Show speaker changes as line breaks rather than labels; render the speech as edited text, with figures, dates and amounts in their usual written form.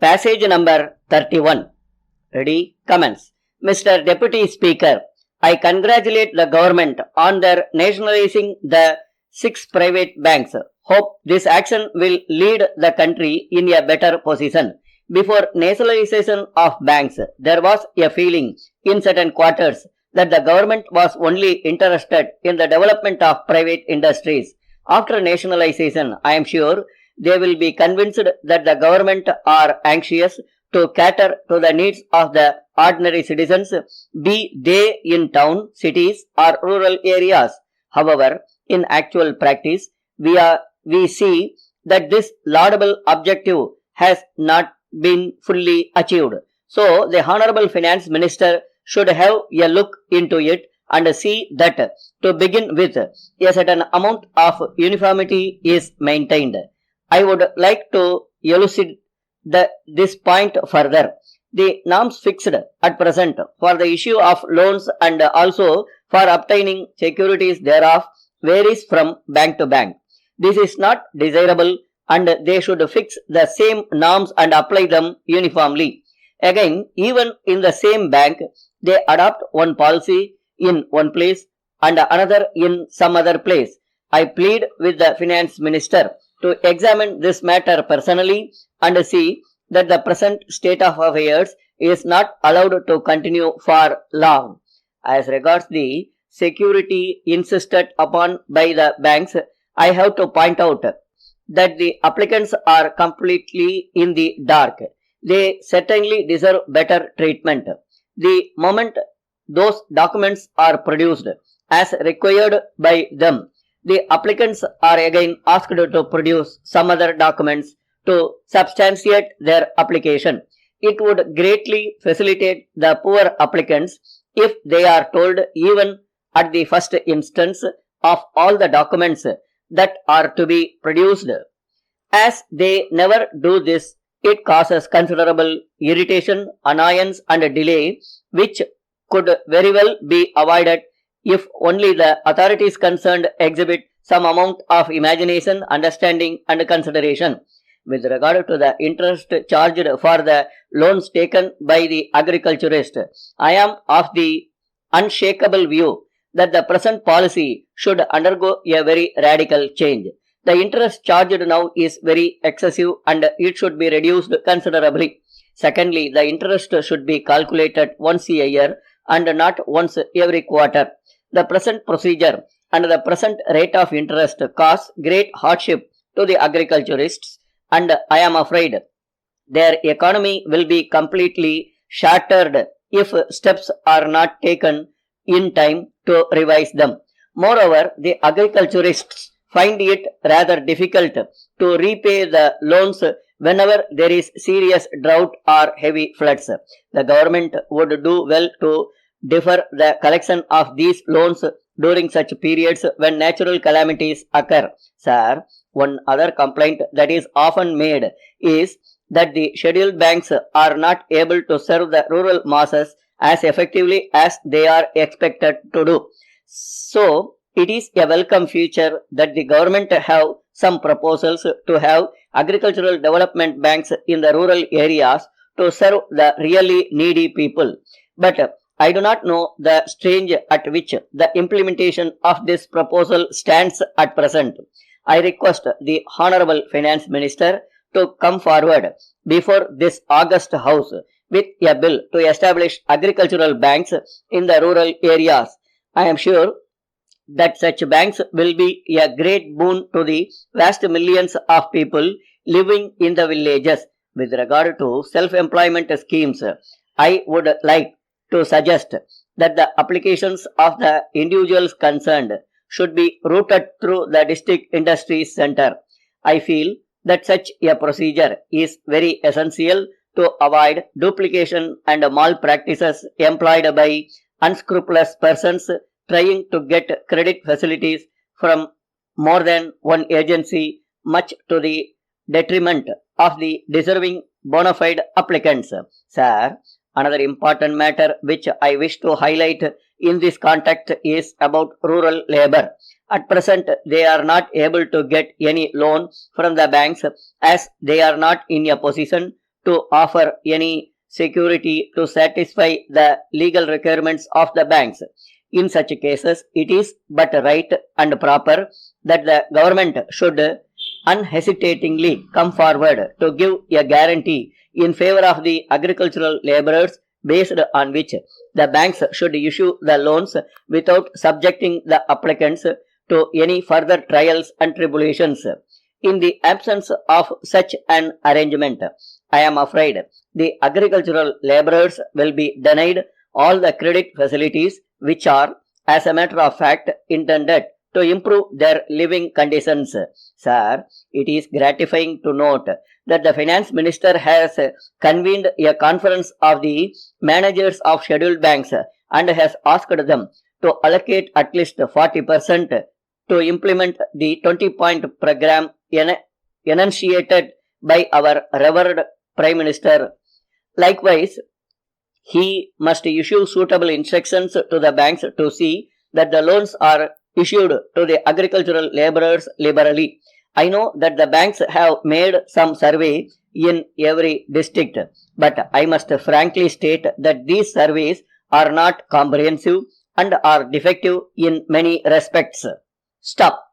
Passage number 31. Ready? Comments. Mr. Deputy Speaker, I congratulate the government on their nationalizing the 6 private banks. Hope this action will lead the country in a better position. Before nationalization of banks, there was a feeling in certain quarters that the government was only interested in the development of private industries. After nationalization, I am sure they will be convinced that the government are anxious to cater to the needs of the ordinary citizens, be they in town, cities or rural areas. However, in actual practice, we see that this laudable objective has not been fully achieved. So, the Honorable Finance Minister should have a look into it and see that to begin with, a certain amount of uniformity is maintained. I would like to elucidate this point further. The norms fixed at present for the issue of loans and also for obtaining securities thereof varies from bank to bank. This is not desirable and they should fix the same norms and apply them uniformly. Again, even in the same bank, they adopt one policy in one place and another in some other place. I plead with the Finance Minister to examine this matter personally and see that the present state of affairs is not allowed to continue for long. As regards the security insisted upon by the banks, I have to point out that the applicants are completely in the dark. They certainly deserve better treatment. The moment those documents are produced as required by them, the applicants are again asked to produce some other documents to substantiate their application. It would greatly facilitate the poor applicants if they are told even at the first instance of all the documents that are to be produced. As they never do this, it causes considerable irritation, annoyance and delay which could very well be avoided if only the authorities concerned exhibit some amount of imagination, understanding and consideration. With regard to the interest charged for the loans taken by the agriculturist, I am of the unshakable view that the present policy should undergo a very radical change. The interest charged now is very excessive and it should be reduced considerably. Secondly, the interest should be calculated once a year and not once every quarter. The present procedure and the present rate of interest cause great hardship to the agriculturists, and I am afraid their economy will be completely shattered if steps are not taken in time to revise them. Moreover, the agriculturists find it rather difficult to repay the loans whenever there is serious drought or heavy floods. The government would do well to defer the collection of these loans during such periods when natural calamities occur. Sir, one other complaint that is often made is that the scheduled banks are not able to serve the rural masses as effectively as they are expected to do. So, it is a welcome feature that the government have some proposals to have agricultural development banks in the rural areas to serve the really needy people. But I do not know the stage at which the implementation of this proposal stands at present. I request the Honorable Finance Minister to come forward before this august House with a bill to establish agricultural banks in the rural areas. I am sure that such banks will be a great boon to the vast millions of people living in the villages. With regard to self-employment schemes, I would like to suggest that the applications of the individuals concerned should be routed through the district industries center. I feel that such a procedure is very essential to avoid duplication and malpractices employed by unscrupulous persons trying to get credit facilities from more than one agency, much to the detriment of the deserving bona fide applicants. Sir, another important matter which I wish to highlight in this context is about rural labor. At present, they are not able to get any loan from the banks as they are not in a position to offer any security to satisfy the legal requirements of the banks. In such cases, it is but right and proper that the government should unhesitatingly come forward to give a guarantee in favor of the agricultural laborers, based on which the banks should issue the loans without subjecting the applicants to any further trials and tribulations. In the absence of such an arrangement, I am afraid the agricultural laborers will be denied all the credit facilities which are, as a matter of fact, intended to improve their living conditions. Sir, it is gratifying to note that the finance minister has convened a conference of the managers of scheduled banks and has asked them to allocate at least 40% to implement the 20-point program enunciated by our revered Prime Minister. Likewise, he must issue suitable instructions to the banks to see that the loans are issued to the agricultural laborers liberally. I know that the banks have made some survey in every district, but I must frankly state that these surveys are not comprehensive and are defective in many respects. Stop.